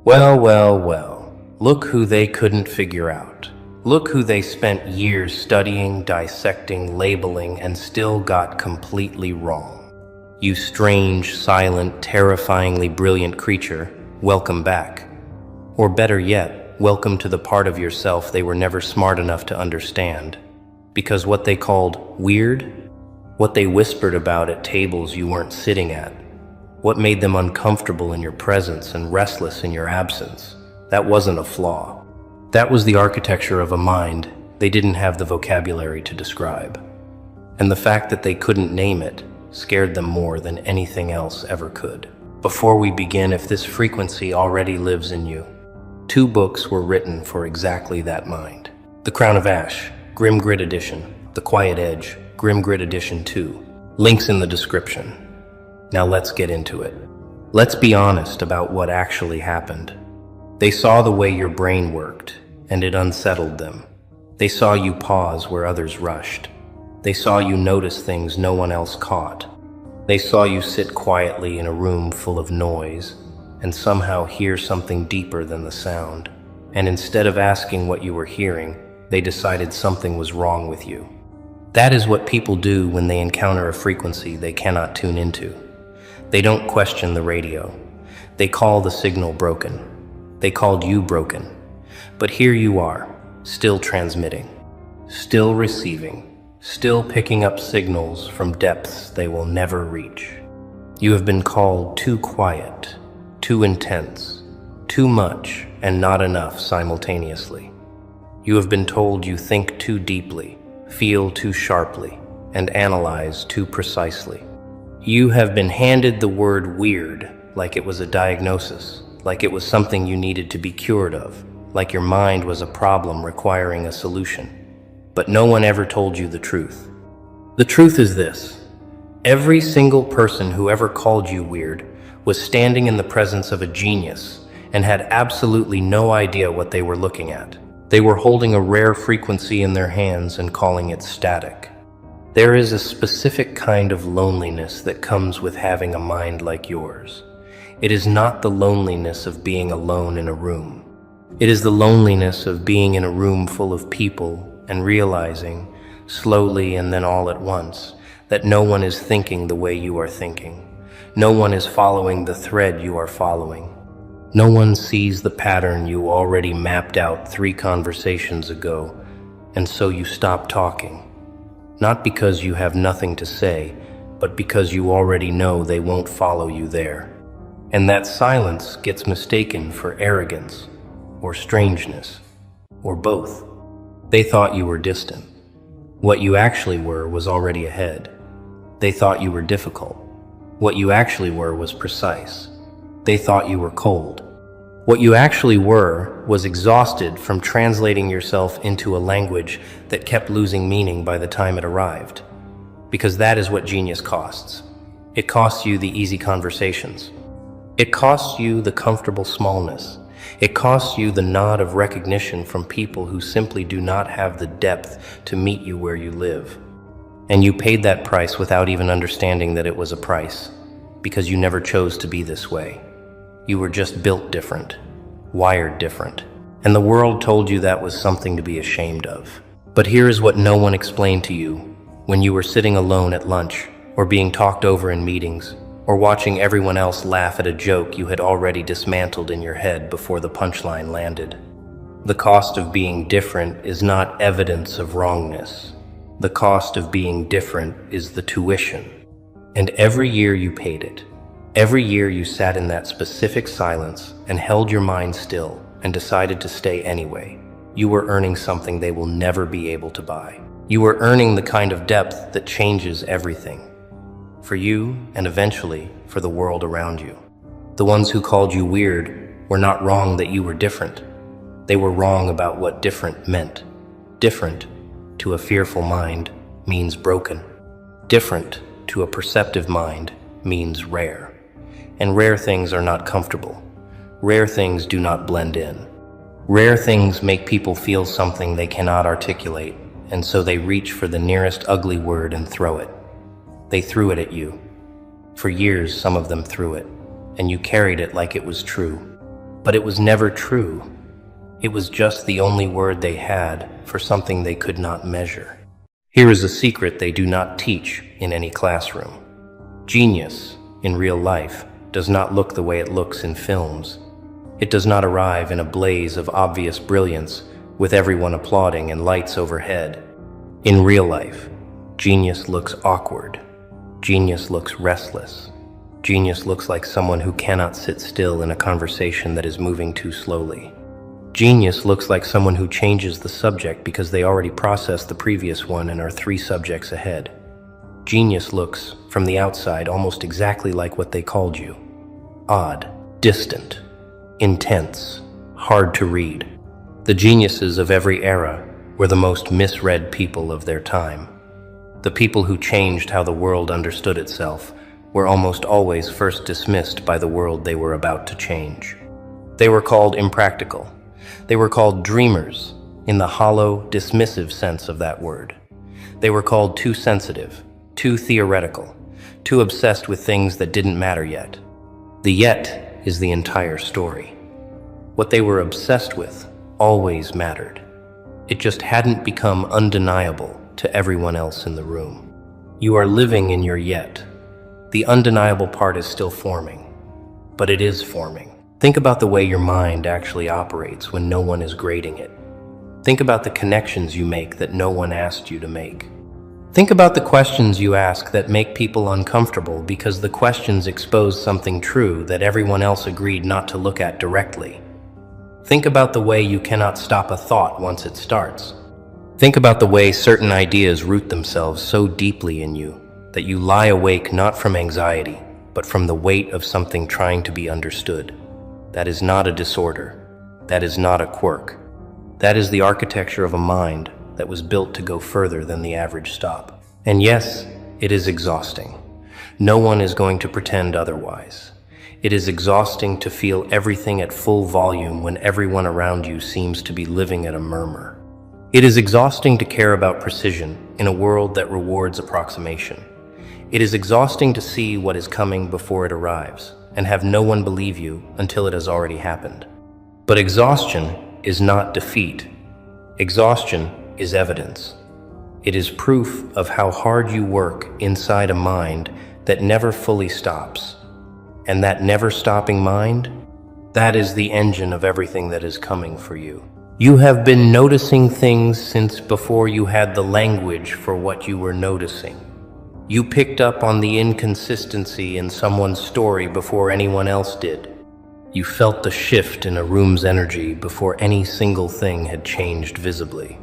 Well, well, well. Look who they couldn't figure out. Look who they spent years studying, dissecting, labeling, and still got completely wrong. You strange, silent, terrifyingly brilliant creature, welcome back. Or better yet, welcome to the part of yourself they were never smart enough to understand. Because what they called weird, what they whispered about at tables you weren't sitting at, what made them uncomfortable in your presence and restless in your absence, that wasn't a flaw. That was the architecture of a mind they didn't have the vocabulary to describe. And the fact that they couldn't name it scared them more than anything else ever could. Before we begin, if this frequency already lives in you, 2 books were written for exactly that mind. The Crown of Ash, Grim Grit Edition, The Quiet Edge, Grim Grit Edition 2. Links in the description. Now let's get into it. Let's be honest about what actually happened. They saw the way your brain worked, and it unsettled them. They saw you pause where others rushed. They saw you notice things no one else caught. They saw you sit quietly in a room full of noise, and somehow hear something deeper than the sound. And instead of asking what you were hearing, they decided something was wrong with you. That is what people do when they encounter a frequency they cannot tune into. They don't question the radio. They call the signal broken. They called you broken. But here you are, still transmitting, still receiving, still picking up signals from depths they will never reach. You have been called too quiet, too intense, too much, and not enough simultaneously. You have been told you think too deeply, feel too sharply, and analyze too precisely. You have been handed the word weird like it was a diagnosis, like it was something you needed to be cured of, like your mind was a problem requiring a solution. But no one ever told you the truth. The truth is this: every single person who ever called you weird was standing in the presence of a genius and had absolutely no idea what they were looking at. They were holding a rare frequency in their hands and calling it static. There is a specific kind of loneliness that comes with having a mind like yours. It is not the loneliness of being alone in a room. It is the loneliness of being in a room full of people and realizing, slowly and then all at once, that no one is thinking the way you are thinking. No one is following the thread you are following. No one sees the pattern you already mapped out 3 conversations ago, and so you stop talking. Not because you have nothing to say, but because you already know they won't follow you there. And that silence gets mistaken for arrogance, or strangeness, or both. They thought you were distant. What you actually were was already ahead. They thought you were difficult. What you actually were was precise. They thought you were cold. What you actually were was exhausted from translating yourself into a language that kept losing meaning by the time it arrived. Because that is what genius costs. It costs you the easy conversations. It costs you the comfortable smallness. It costs you the nod of recognition from people who simply do not have the depth to meet you where you live. And you paid that price without even understanding that it was a price, because you never chose to be this way. You were just built different, wired different, and the world told you that was something to be ashamed of. But here is what no one explained to you when you were sitting alone at lunch, or being talked over in meetings, or watching everyone else laugh at a joke you had already dismantled in your head before the punchline landed. The cost of being different is not evidence of wrongness. The cost of being different is the tuition. And every year you paid it. Every year you sat in that specific silence and held your mind still and decided to stay anyway. You were earning something they will never be able to buy. You were earning the kind of depth that changes everything. For you, and eventually for the world around you. The ones who called you weird were not wrong that you were different. They were wrong about what different meant. Different, to a fearful mind, means broken. Different, to a perceptive mind, means rare. And rare things are not comfortable. Rare things do not blend in. Rare things make people feel something they cannot articulate, and so they reach for the nearest ugly word and throw it. They threw it at you. For years, some of them threw it, and you carried it like it was true. but it was never true. It was just the only word they had for something they could not measure. Here is a secret they do not teach in any classroom. Genius, in real life, does not look the way it looks in films. It does not arrive in a blaze of obvious brilliance with everyone applauding and lights overhead. In real life, genius looks awkward. Genius looks restless. Genius looks like someone who cannot sit still in a conversation that is moving too slowly. Genius looks like someone who changes the subject because they already processed the previous one and are 3 subjects ahead. Genius looks, from the outside, almost exactly like what they called you. Odd, distant, intense, hard to read. The geniuses of every era were the most misread people of their time. The people who changed how the world understood itself were almost always first dismissed by the world they were about to change. They were called impractical. They were called dreamers, in the hollow, dismissive sense of that word. They were called too sensitive, too theoretical, too obsessed with things that didn't matter yet. The yet is the entire story. What they were obsessed with always mattered. It just hadn't become undeniable to everyone else in the room. You are living in your yet. The undeniable part is still forming, but it is forming. Think about the way your mind actually operates when no one is grading it. Think about the connections you make that no one asked you to make. Think about the questions you ask that make people uncomfortable because the questions expose something true that everyone else agreed not to look at directly. Think about the way you cannot stop a thought once it starts. Think about the way certain ideas root themselves so deeply in you that you lie awake not from anxiety, but from the weight of something trying to be understood. That is not a disorder. That is not a quirk. That is the architecture of a mind that was built to go further than the average stop. And yes, it is exhausting. No one is going to pretend otherwise. It is exhausting to feel everything at full volume when everyone around you seems to be living at a murmur. It is exhausting to care about precision in a world that rewards approximation. It is exhausting to see what is coming before it arrives and have no one believe you until it has already happened. But exhaustion is not defeat. Exhaustion is evidence. It is proof of how hard you work inside a mind that never fully stops. And that never stopping mind, that is the engine of everything that is coming for you. You have been noticing things since before you had the language for what you were noticing. You picked up on the inconsistency in someone's story before anyone else did. You felt the shift in a room's energy before any single thing had changed visibly.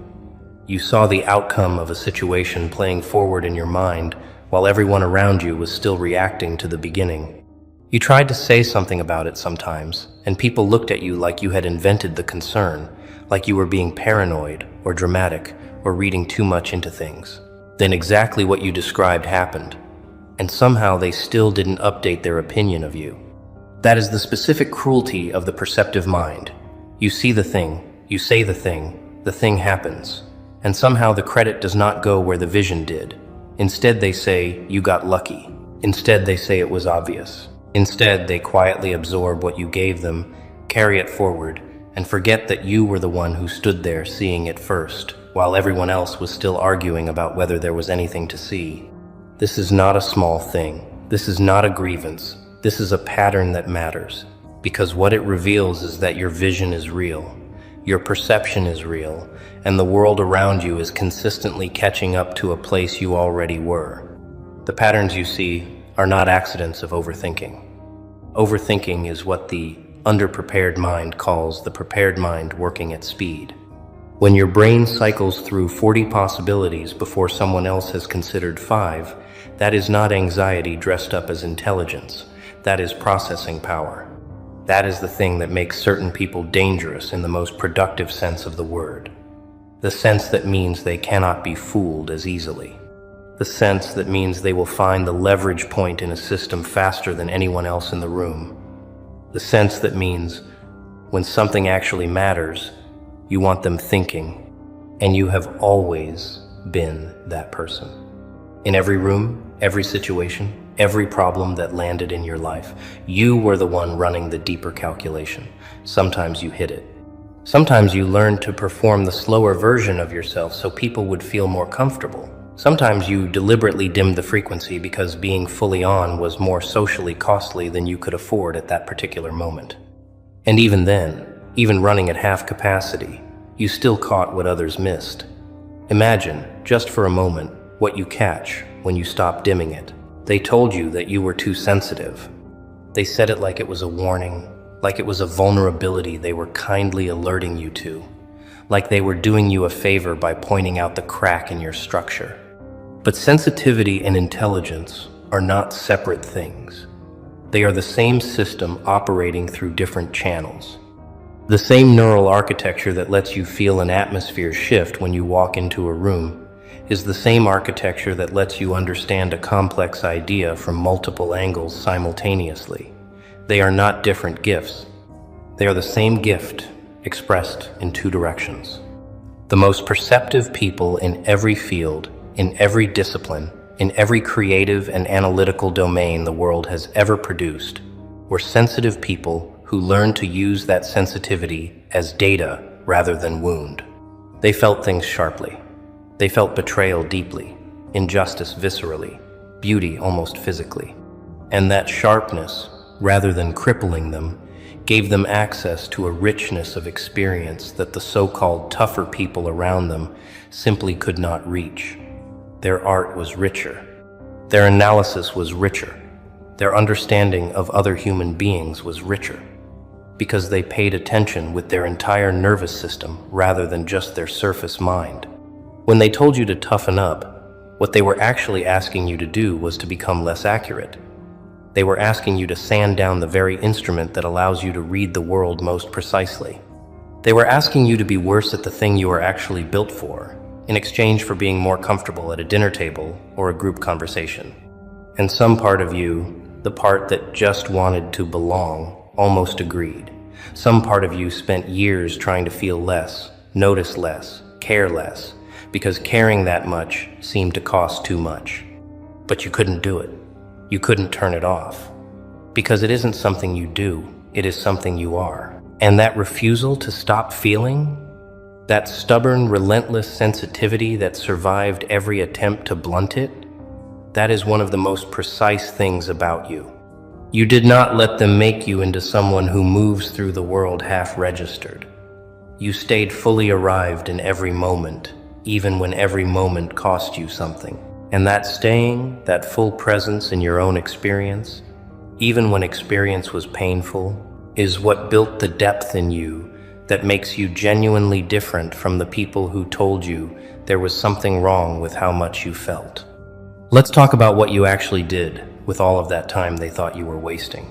You saw the outcome of a situation playing forward in your mind while everyone around you was still reacting to the beginning. You tried to say something about it sometimes, and people looked at you like you had invented the concern, like you were being paranoid or dramatic or reading too much into things. Then exactly what you described happened, and somehow they still didn't update their opinion of you. That is the specific cruelty of the perceptive mind. You see the thing, you say the thing happens, and somehow the credit does not go where the vision did. Instead they say, you got lucky. Instead they say it was obvious. Instead they quietly absorb what you gave them, carry it forward, and forget that you were the one who stood there seeing it first, while everyone else was still arguing about whether there was anything to see. This is not a small thing. This is not a grievance. This is a pattern that matters, because what it reveals is that your vision is real, your perception is real, and the world around you is consistently catching up to a place you already were. The patterns you see are not accidents of overthinking. Overthinking is what the underprepared mind calls the prepared mind working at speed. When your brain cycles through 40 possibilities before someone else has considered 5, that is not anxiety dressed up as intelligence. That is processing power. That is the thing that makes certain people dangerous in the most productive sense of the word. The sense that means they cannot be fooled as easily. The sense that means they will find the leverage point in a system faster than anyone else in the room. The sense that means when something actually matters, you want them thinking, and you have always been that person. In every room, every situation, every problem that landed in your life. You were the one running the deeper calculation. Sometimes you hid it. Sometimes you learned to perform the slower version of yourself so people would feel more comfortable. Sometimes you deliberately dimmed the frequency because being fully on was more socially costly than you could afford at that particular moment. And even then, even running at half capacity, you still caught what others missed. Imagine, just for a moment, what you catch when you stop dimming it. They told you that you were too sensitive. They said it like it was a warning, like it was a vulnerability they were kindly alerting you to, like they were doing you a favor by pointing out the crack in your structure. But sensitivity and intelligence are not separate things. They are the same system operating through different channels. The same neural architecture that lets you feel an atmosphere shift when you walk into a room is the same architecture that lets you understand a complex idea from multiple angles simultaneously. They are not different gifts. They are the same gift, expressed in two directions. The most perceptive people in every field, in every discipline, in every creative and analytical domain the world has ever produced, were sensitive people who learned to use that sensitivity as data rather than wound. They felt things sharply. They felt betrayal deeply, injustice viscerally, beauty almost physically. And that sharpness, rather than crippling them, gave them access to a richness of experience that the so-called tougher people around them simply could not reach. Their art was richer. Their analysis was richer. Their understanding of other human beings was richer, because they paid attention with their entire nervous system rather than just their surface mind. When they told you to toughen up, what they were actually asking you to do was to become less accurate. They were asking you to sand down the very instrument that allows you to read the world most precisely. They were asking you to be worse at the thing you are actually built for, in exchange for being more comfortable at a dinner table or a group conversation. And some part of you, the part that just wanted to belong, almost agreed. Some part of you spent years trying to feel less, notice less, care less, because caring that much seemed to cost too much. But you couldn't do it. You couldn't turn it off. Because it isn't something you do, it is something you are. And that refusal to stop feeling, that stubborn, relentless sensitivity that survived every attempt to blunt it, that is one of the most precise things about you. You did not let them make you into someone who moves through the world half-registered. You stayed fully arrived in every moment, even when every moment cost you something. And that staying, that full presence in your own experience, even when experience was painful, is what built the depth in you that makes you genuinely different from the people who told you there was something wrong with how much you felt. Let's talk about what you actually did with all of that time they thought you were wasting.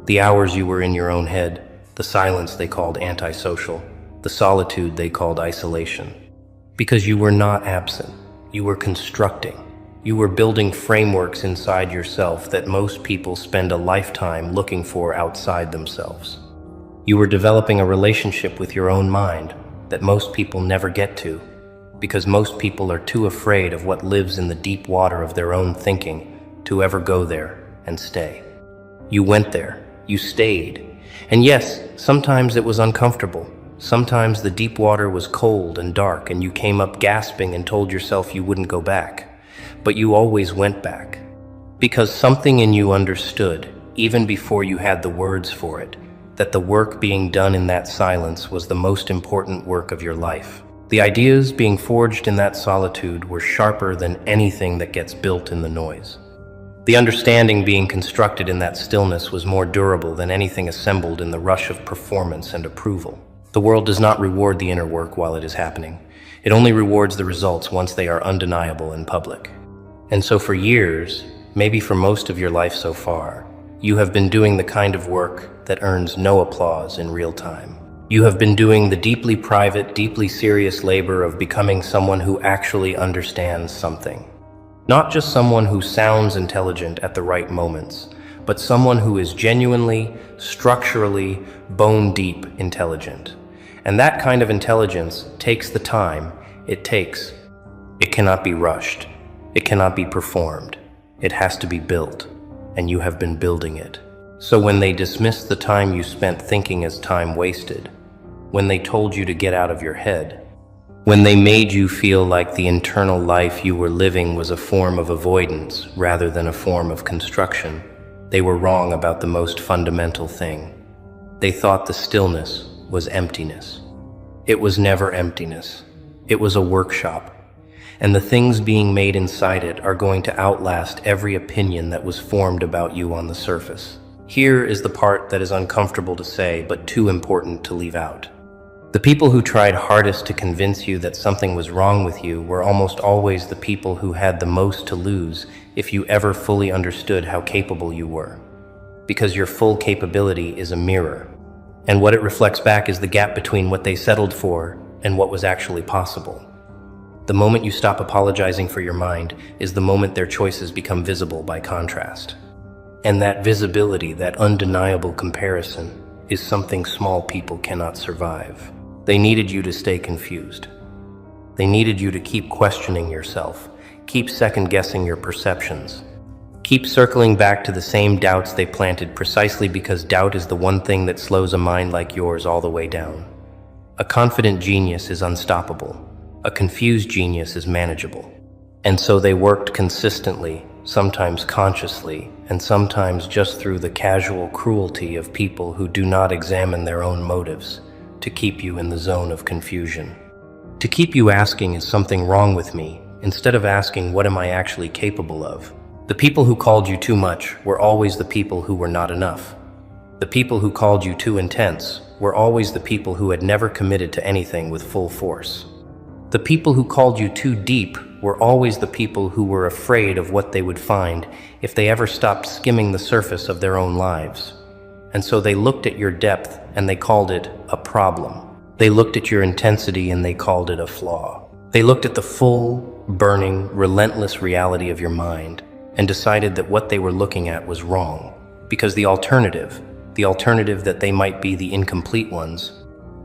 The hours you were in your own head, the silence they called antisocial, the solitude they called isolation. Because you were not absent, you were constructing. You were building frameworks inside yourself that most people spend a lifetime looking for outside themselves. You were developing a relationship with your own mind that most people never get to, because most people are too afraid of what lives in the deep water of their own thinking to ever go there and stay. You went there, you stayed, and yes, sometimes it was uncomfortable. Sometimes the deep water was cold and dark and you came up gasping and told yourself you wouldn't go back. But you always went back, because something in you understood, even before you had the words for it, that the work being done in that silence was the most important work of your life. The ideas being forged in that solitude were sharper than anything that gets built in the noise. The understanding being constructed in that stillness was more durable than anything assembled in the rush of performance and approval. The world does not reward the inner work while it is happening. It only rewards the results once they are undeniable in public. And so for years, maybe for most of your life so far, you have been doing the kind of work that earns no applause in real time. You have been doing the deeply private, deeply serious labor of becoming someone who actually understands something. Not just someone who sounds intelligent at the right moments, but someone who is genuinely, structurally, bone-deep intelligent. And that kind of intelligence takes the time it takes. It cannot be rushed. It cannot be performed. It has to be built, and you have been building it. So when they dismissed the time you spent thinking as time wasted, when they told you to get out of your head, when they made you feel like the internal life you were living was a form of avoidance rather than a form of construction, they were wrong about the most fundamental thing. They thought the stillness was emptiness. It was never emptiness. It was a workshop, and the things being made inside it are going to outlast every opinion that was formed about you on the surface. Here is the part that is uncomfortable to say, but too important to leave out. The people who tried hardest to convince you that something was wrong with you were almost always the people who had the most to lose if you ever fully understood how capable you were. Because your full capability is a mirror, and what it reflects back is the gap between what they settled for and what was actually possible. The moment you stop apologizing for your mind is the moment their choices become visible by contrast. And that visibility, that undeniable comparison, is something small people cannot survive. They needed you to stay confused. They needed you to keep questioning yourself, keep second-guessing your perceptions, keep circling back to the same doubts they planted precisely because doubt is the one thing that slows a mind like yours all the way down. A confident genius is unstoppable. A confused genius is manageable. And so they worked consistently, sometimes consciously, and sometimes just through the casual cruelty of people who do not examine their own motives, to keep you in the zone of confusion. To keep you asking, is something wrong with me, instead of asking, what am I actually capable of? The people who called you too much were always the people who were not enough. The people who called you too intense were always the people who had never committed to anything with full force. The people who called you too deep were always the people who were afraid of what they would find if they ever stopped skimming the surface of their own lives. And so they looked at your depth and they called it a problem. They looked at your intensity and they called it a flaw. They looked at the full, burning, relentless reality of your mind and decided that what they were looking at was wrong, because the alternative that they might be the incomplete ones,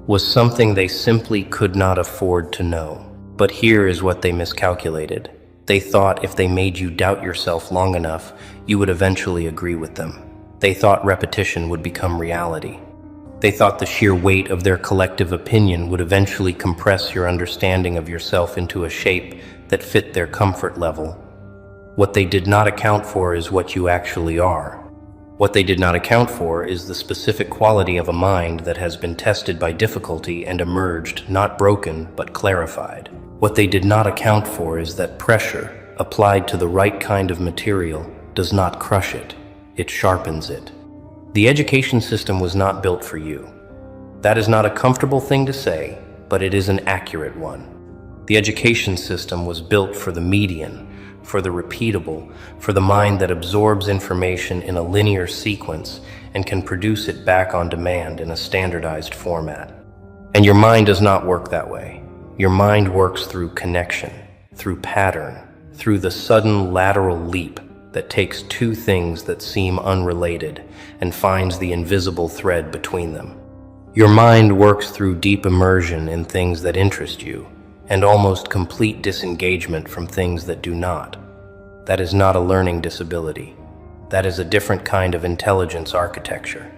was something they simply could not afford to know. But here is what they miscalculated. They thought if they made you doubt yourself long enough, you would eventually agree with them. They thought repetition would become reality. They thought the sheer weight of their collective opinion would eventually compress your understanding of yourself into a shape that fit their comfort level. What they did not account for is what you actually are. What they did not account for is the specific quality of a mind that has been tested by difficulty and emerged not broken but clarified. What they did not account for is that pressure, applied to the right kind of material, does not crush it, it sharpens it. The education system was not built for you. That is not a comfortable thing to say, but it is an accurate one. The education system was built for the median, for the repeatable, for the mind that absorbs information in a linear sequence and can produce it back on demand in a standardized format. And your mind does not work that way. Your mind works through connection, through pattern, through the sudden lateral leap that takes two things that seem unrelated and finds the invisible thread between them. Your mind works through deep immersion in things that interest you, and almost complete disengagement from things that do not. That is not a learning disability. That is a different kind of intelligence architecture.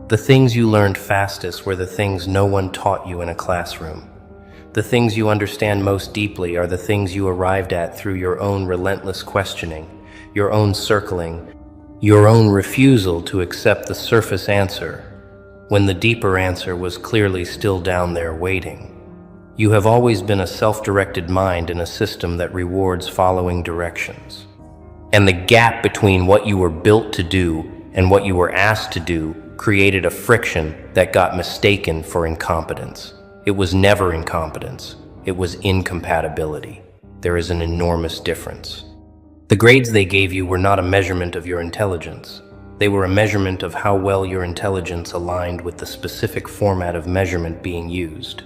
The things you learned fastest were the things no one taught you in a classroom. The things you understand most deeply are the things you arrived at through your own relentless questioning, your own circling, your own refusal to accept the surface answer when the deeper answer was clearly still down there waiting. You have always been a self-directed mind in a system that rewards following directions. And the gap between what you were built to do and what you were asked to do created a friction that got mistaken for incompetence. It was never incompetence. It was incompatibility. There is an enormous difference. The grades they gave you were not a measurement of your intelligence. They were a measurement of how well your intelligence aligned with the specific format of measurement being used.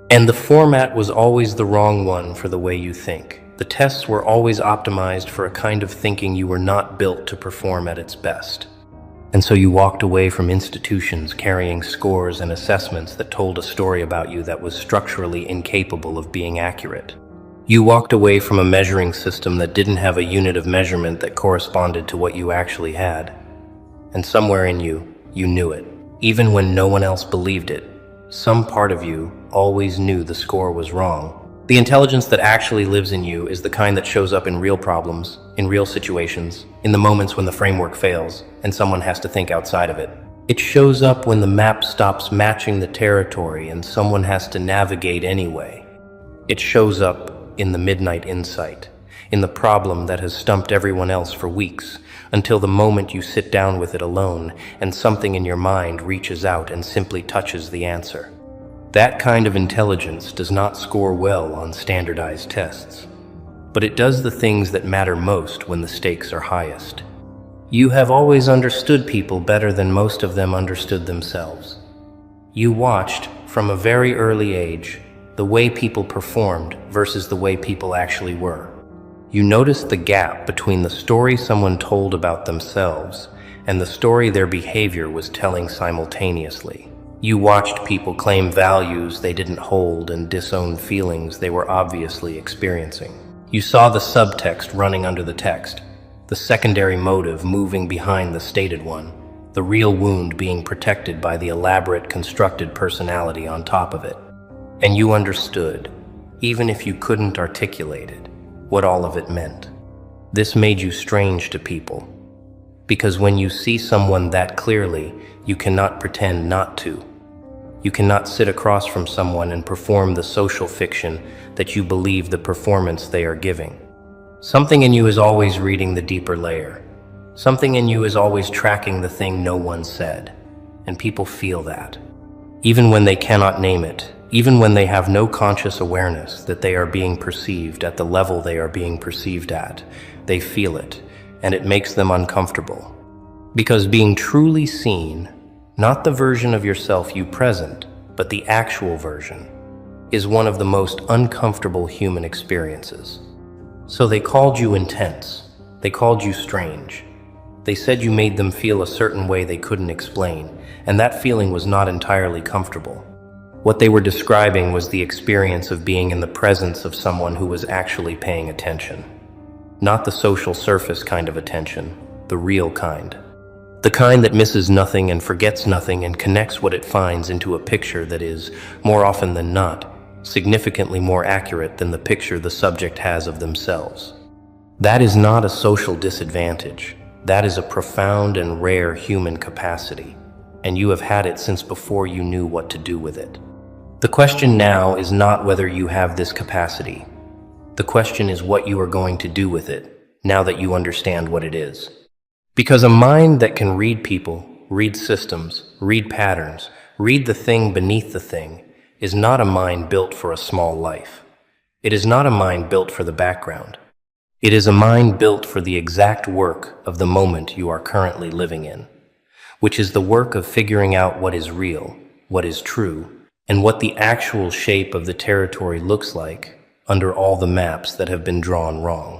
And the format was always the wrong one for the way you think. The tests were always optimized for a kind of thinking you were not built to perform at its best. And so you walked away from institutions carrying scores and assessments that told a story about you that was structurally incapable of being accurate. You walked away from a measuring system that didn't have a unit of measurement that corresponded to what you actually had. And somewhere in you, you knew it. Even when no one else believed it, some part of you always knew the score was wrong. The intelligence that actually lives in you is the kind that shows up in real problems, in real situations, in the moments when the framework fails and someone has to think outside of it. It shows up when the map stops matching the territory and someone has to navigate anyway. It shows up in the midnight insight, in the problem that has stumped everyone else for weeks, until the moment you sit down with it alone and something in your mind reaches out and simply touches the answer. That kind of intelligence does not score well on standardized tests, but it does the things that matter most when the stakes are highest. You have always understood people better than most of them understood themselves. You watched, from a very early age, the way people performed versus the way people actually were. You noticed the gap between the story someone told about themselves and the story their behavior was telling simultaneously. You watched people claim values they didn't hold and disown feelings they were obviously experiencing. You saw the subtext running under the text, the secondary motive moving behind the stated one, the real wound being protected by the elaborate constructed personality on top of it. And you understood, even if you couldn't articulate it, what all of it meant. This made you strange to people, because when you see someone that clearly, you cannot pretend not to. You cannot sit across from someone and perform the social fiction that you believe the performance they are giving. Something in you is always reading the deeper layer. Something in you is always tracking the thing no one said, and people feel that. Even when they cannot name it, even when they have no conscious awareness that they are being perceived at the level they are being perceived at, they feel it, and it makes them uncomfortable. Because being truly seen, not the version of yourself you present, but the actual version, is one of the most uncomfortable human experiences. So they called you intense. They called you strange. They said you made them feel a certain way they couldn't explain, and that feeling was not entirely comfortable. What they were describing was the experience of being in the presence of someone who was actually paying attention. Not the social surface kind of attention, the real kind. The kind that misses nothing and forgets nothing and connects what it finds into a picture that is, more often than not, significantly more accurate than the picture the subject has of themselves. That is not a social disadvantage. That is a profound and rare human capacity, and you have had it since before you knew what to do with it. The question now is not whether you have this capacity. The question is what you are going to do with it, now that you understand what it is. Because a mind that can read people, read systems, read patterns, read the thing beneath the thing, is not a mind built for a small life. It is not a mind built for the background. It is a mind built for the exact work of the moment you are currently living in, which is the work of figuring out what is real, what is true, and what the actual shape of the territory looks like under all the maps that have been drawn wrong.